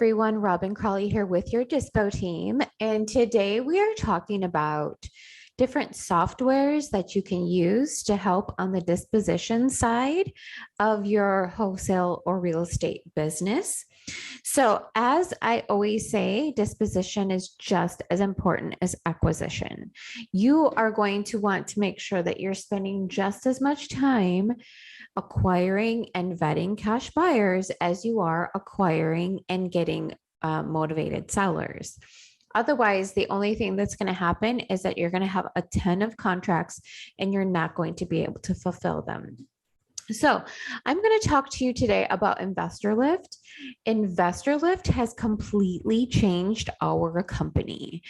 everyone, Robin Crawley here with your Dispo team. And today we are talking about different softwares that you can use to help on the disposition side of your wholesale or real estate business. So as I always say, disposition is just as important as acquisition. You are going to want to make sure that you're spending just as much time acquiring and vetting cash buyers as you are acquiring and getting motivated sellers. Otherwise, the only thing that's going to happen is that you're going to have a ton of contracts and you're not going to be able to fulfill them. So I'm going to talk to you today about InvestorLift. InvestorLift has completely changed our company.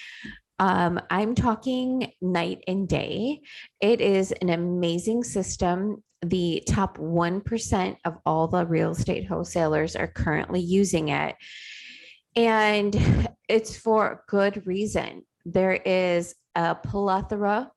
I'm talking night and day. It is an amazing system. The top 1% of all the real estate wholesalers are currently using it. And it's for good reason. There is a plethora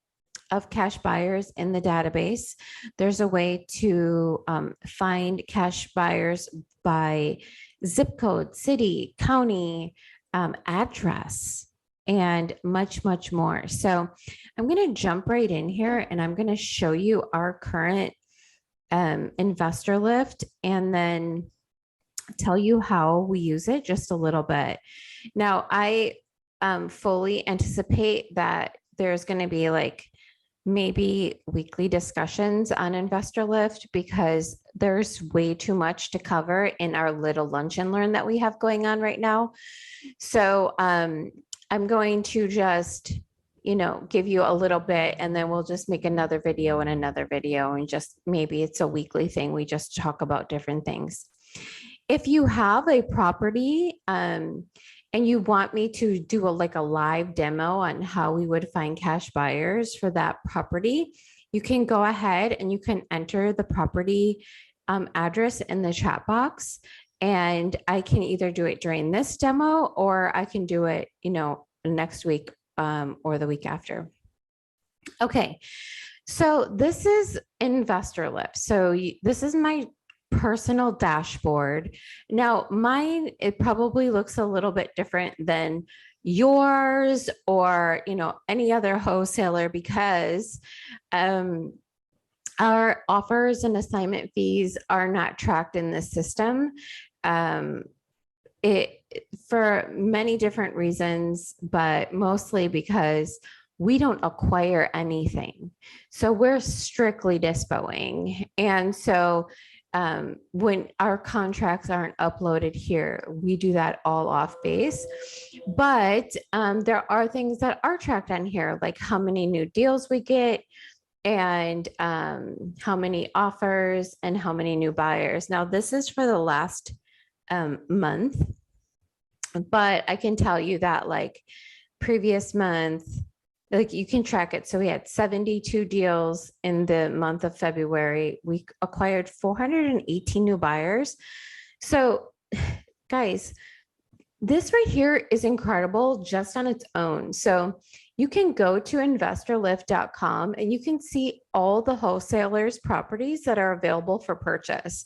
of cash buyers in the database. There's a way to find cash buyers by zip code, city, county, address, and much, much more. So I'm going to jump right in here and I'm going to show you our current InvestorLift and then tell you how we use it just a little bit. Now, I fully anticipate that there's going to be like maybe weekly discussions on InvestorLift because there's way too much to cover in our little lunch and learn that we have going on right now. So I'm going to just, give you a little bit and then we'll just make another video and just maybe it's a weekly thing. We just talk about different things. If you have a property and you want me to do a live demo on how we would find cash buyers for that property, you can go ahead and you can enter the property address in the chat box. And I can either do it during this demo or I can do it, next week or the week after. Okay, so this is InvestorLift. So this is my personal dashboard. Now, mine, it probably looks a little bit different than yours or, any other wholesaler because our offers and assignment fees are not tracked in this system. For many different reasons, but mostly because we don't acquire anything. So we're strictly dispoing. And so when our contracts aren't uploaded here, we do that all off base. But there are things that are tracked on here, like how many new deals we get and how many offers and how many new buyers. Now, this is for the last month, but I can tell you that previous month, you can track it. So we had 72 deals in the month of February. We acquired 418 new buyers. So guys, this right here is incredible just on its own. So you can go to InvestorLift.com and you can see all the wholesalers' properties that are available for purchase.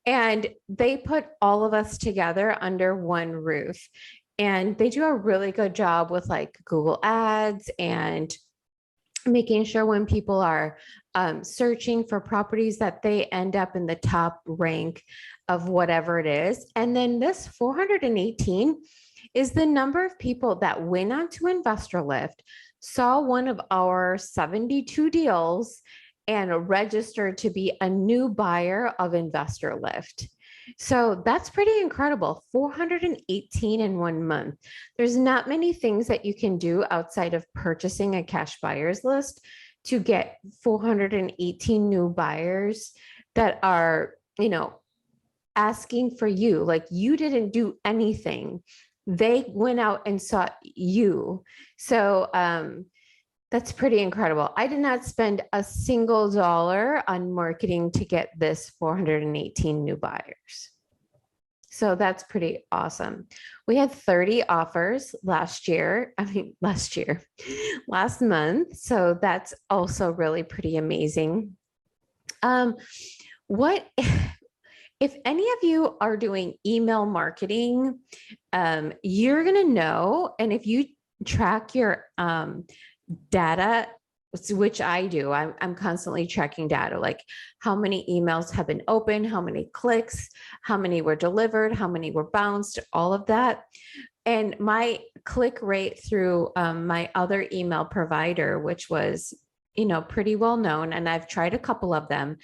And they put all of us together under one roof. And they do a really good job with Google Ads and making sure when people are searching for properties that they end up in the top rank of whatever it is. And then this 418 is the number of people that went onto InvestorLift, saw one of our 72 deals, and registered to be a new buyer of InvestorLift. So that's pretty incredible. 418 in 1 month. There's not many things that you can do outside of purchasing a cash buyers list to get 418 new buyers that are, asking for you. You didn't do anything. They went out and sought you. So that's pretty incredible. I did not spend a single dollar on marketing to get this 418 new buyers. So that's pretty awesome. We had 30 offers last month. So that's also really pretty amazing. if any of you are doing email marketing, you're going to know. And if you track your data, which I do, I'm constantly tracking data, like how many emails have been opened, how many clicks, how many were delivered, how many were bounced, all of that. And my click rate through my other email provider, which was, pretty well known, and I've tried a couple of them,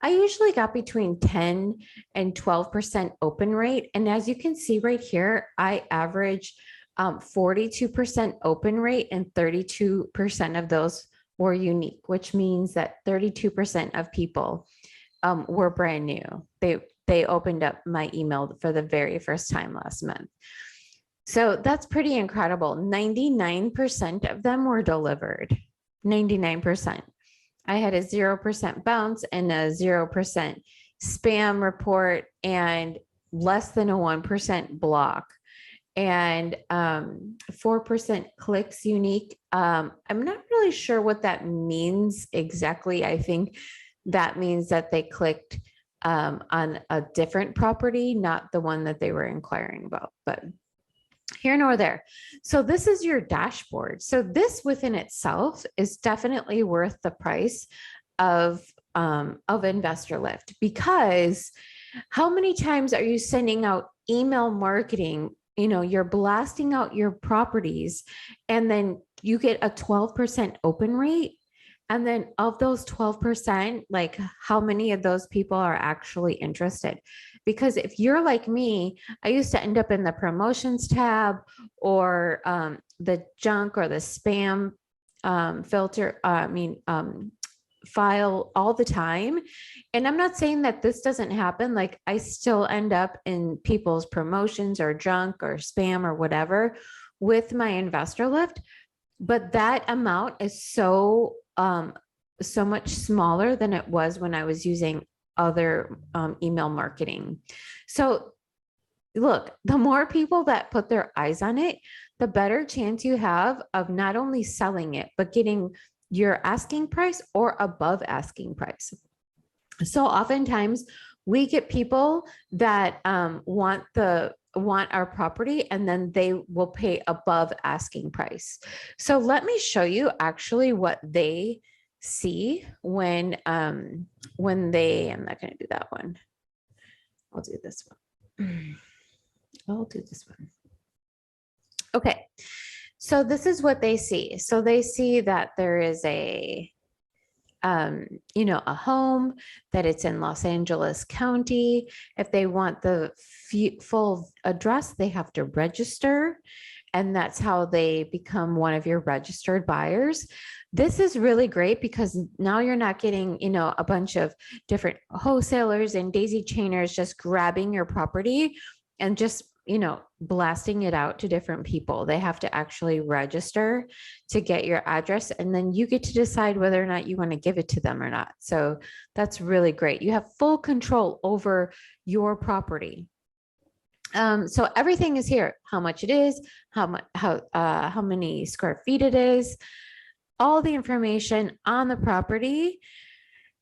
I usually got between 10 and 12% open rate. And as you can see right here, I average 42% open rate, and 32% of those were unique, which means that 32% of people were brand new. They opened up my email for the very first time last month. So that's pretty incredible. 99% of them were delivered. 99%. I had a 0% bounce and a 0% spam report and less than a 1% block and 4% clicks unique. I'm not really sure what that means exactly. I think that means that they clicked on a different property, not the one that they were inquiring about, but here nor there. So this is your dashboard. So this within itself is definitely worth the price of InvestorLift, because how many times are you sending out email marketing? You're blasting out your properties and then you get a 12% open rate. And then of those 12%, like how many of those people are actually interested? Because if you're like me, I used to end up in the promotions tab or the junk or the spam filter, file all the time. And I'm not saying that this doesn't happen. Like I still end up in people's promotions or junk or spam or whatever with my InvestorLift, but that amount is so much smaller than it was when I was using other email marketing. So look, the more people that put their eyes on it, the better chance you have of not only selling it, but getting your asking price or above asking price. So oftentimes we get people that want our property and then they will pay above asking price. So let me show you actually what they see when they, I'm not going to do that one. I'll do this one. I'll do this one. Okay. So this is what they see. So they see that there is a home, that it's in Los Angeles County. If they want the full address, they have to register. And that's how they become one of your registered buyers. This is really great because now you're not getting, a bunch of different wholesalers and daisy chainers just grabbing your property and just, blasting it out to different people. They have to actually register to get your address, and then you get to decide whether or not you want to give it to them or not. So that's really great. You have full control over your property. So everything is here, how much it is, how many square feet it is, all the information on the property.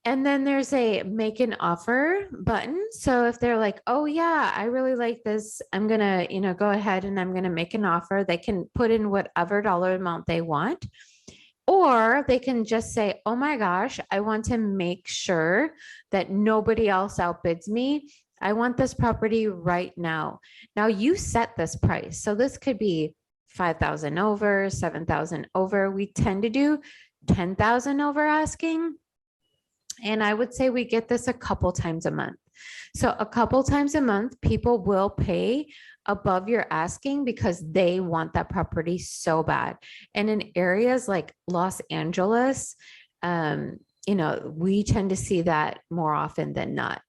And then there's a make an offer button. So if they're like, oh yeah, I really like this, I'm going to, go ahead and I'm going to make an offer. They can put in whatever dollar amount they want, or they can just say, oh my gosh, I want to make sure that nobody else outbids me. I want this property right now. Now you set this price. So this could be 5,000 over, 7,000 over. We tend to do 10,000 over asking. And I would say we get this a couple times a month. So a couple times a month, people will pay above your asking because they want that property so bad. And in areas like Los Angeles, we tend to see that more often than not.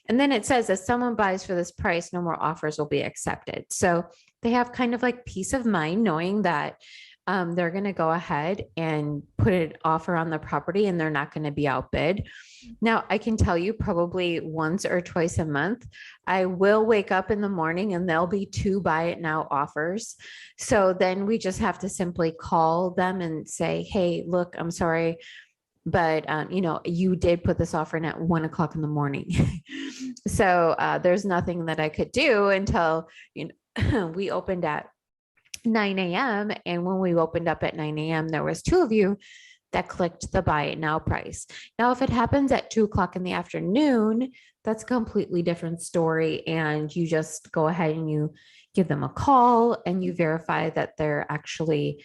And then it says, if someone buys for this price, no more offers will be accepted. So they have kind of like peace of mind knowing that they're going to go ahead and put an offer on the property and they're not going to be outbid. Now, I can tell you probably once or twice a month, I will wake up in the morning and there'll be 2 buy it now offers. So then we just have to simply call them and say, hey, look, I'm sorry, but you did put this offer in at 1 o'clock in the morning. So there's nothing that I could do until, we opened at 9 a.m. And when we opened up at 9 a.m., there was two of you that clicked the buy it now price. Now, if it happens at 2 o'clock in the afternoon, that's a completely different story. And you just go ahead and you give them a call and you verify that they're actually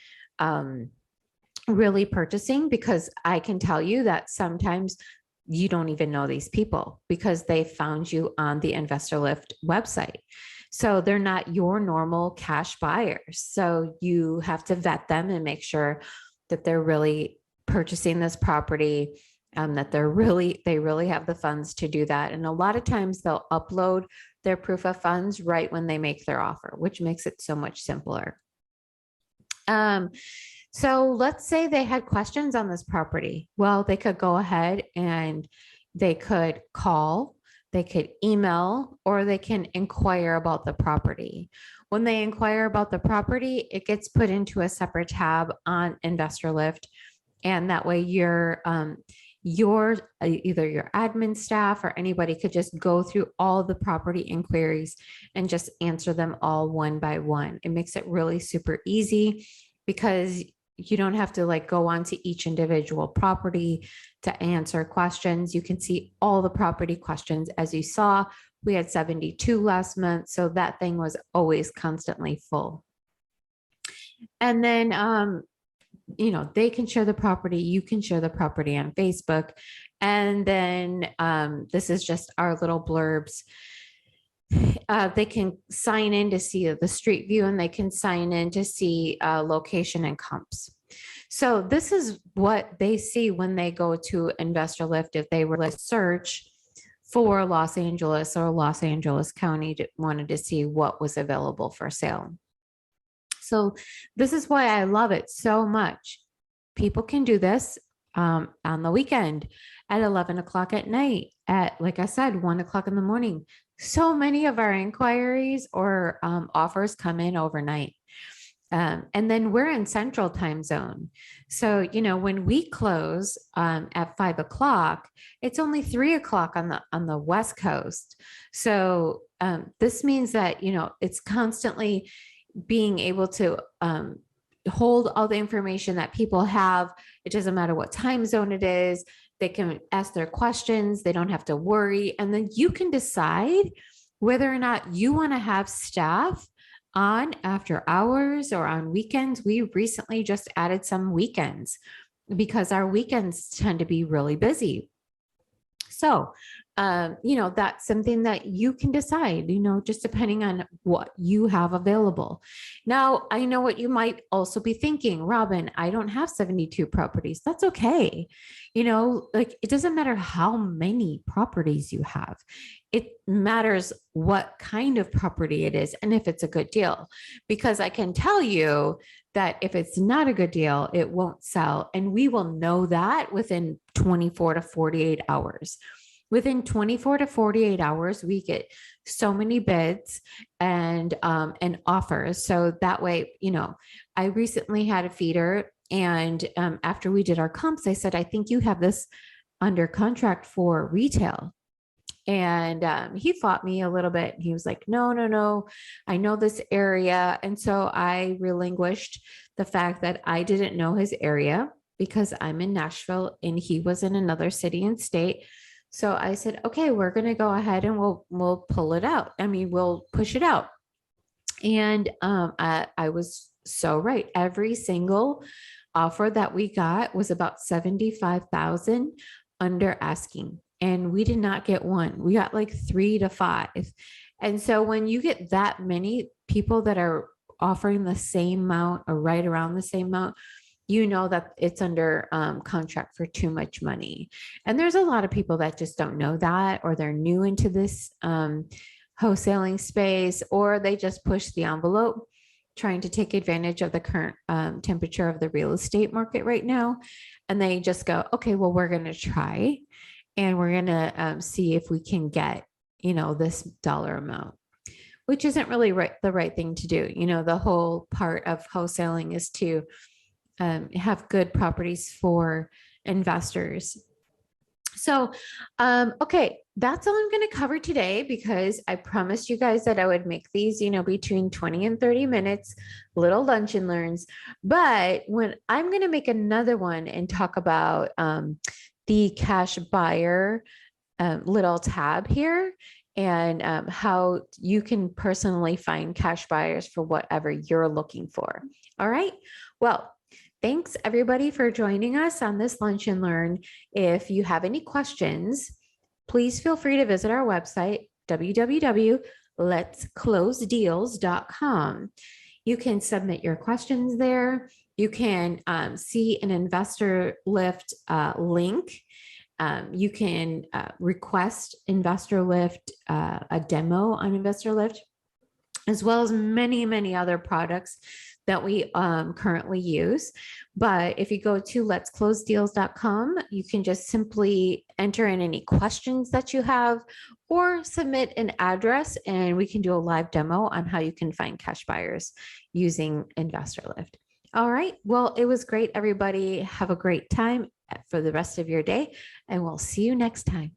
really purchasing, because I can tell you that sometimes you don't even know these people because they found you on the InvestorLift website. So they're not your normal cash buyers. So you have to vet them and make sure that they're really purchasing this property, that they really have the funds to do that. And a lot of times they'll upload their proof of funds right when they make their offer, which makes it so much simpler. So let's say they had questions on this property. Well, they could go ahead and they could call, they could email, or they can inquire about the property. When they inquire about the property, it gets put into a separate tab on InvestorLift. And that way your either your admin staff or anybody could just go through all the property inquiries and just answer them all one by one. It makes it really super easy because you don't have to like go on to each individual property to answer questions. You can see all the property questions. As you saw, we had 72 last month. So that thing was always constantly full. And then, they can share the property. You can share the property on Facebook. And then this is just our little blurbs. They can sign in to see the street view, and they can sign in to see location and comps. So this is what they see when they go to InvestorLift. If they were to search for Los Angeles or Los Angeles County, wanted to see what was available for sale. So this is why I love it so much. People can do this on the weekend at 11 o'clock at night, at, like I said, 1 o'clock in the morning. So many of our inquiries or offers come in overnight. And then we're in Central Time Zone. So, when we close at 5 o'clock, it's only 3 o'clock on the West Coast. So this means that, it's constantly being able to hold all the information that people have. It doesn't matter what time zone it is. They can ask their questions. They don't have to worry. And then you can decide whether or not you want to have staff on after hours or on weekends. We recently just added some weekends because our weekends tend to be really busy. So, that's something that you can decide, just depending on what you have available. Now, I know what you might also be thinking, Robin, I don't have 72 properties. That's okay. Like it doesn't matter how many properties you have. It matters what kind of property it is and if it's a good deal, because I can tell you that if it's not a good deal, it won't sell. And we will know that within 24 to 48 hours. Within 24 to 48 hours, we get so many bids and offers. So that way, I recently had a feeder, and after we did our comps, I said, I think you have this under contract for retail. And he fought me a little bit. He was like, no, I know this area. And so I relinquished the fact that I didn't know his area because I'm in Nashville and he was in another city and state. So I said, okay, we're going to go ahead and we'll pull it out. We'll push it out. And I was so right. Every single offer that we got was about 75,000 under asking. And we did not get one. We got like 3 to 5. And so when you get that many people that are offering the same amount or right around the same amount, that it's under contract for too much money. And there's a lot of people that just don't know that, or they're new into this wholesaling space, or they just push the envelope trying to take advantage of the current temperature of the real estate market right now. And they just go, okay, well, we're going to try and we're going to see if we can get, this dollar amount, which isn't really the right thing to do. The whole part of wholesaling is to have good properties for investors. So, okay, that's all I'm going to cover today because I promised you guys that I would make these, between 20 and 30 minutes, little lunch and learns. But when I'm going to make another one and talk about the cash buyer little tab here and how you can personally find cash buyers for whatever you're looking for. All right. Well, thanks everybody for joining us on this Lunch and Learn. If you have any questions, please feel free to visit our website, www.letsclosedeals.com. You can submit your questions there. You can see an InvestorLift link. You can request InvestorLift, a demo on InvestorLift, as well as many, many other products that we currently use. But if you go to letsclosedeals.com, you can just simply enter in any questions that you have or submit an address and we can do a live demo on how you can find cash buyers using InvestorLift. All right. Well, it was great, everybody. Have a great time for the rest of your day, and we'll see you next time.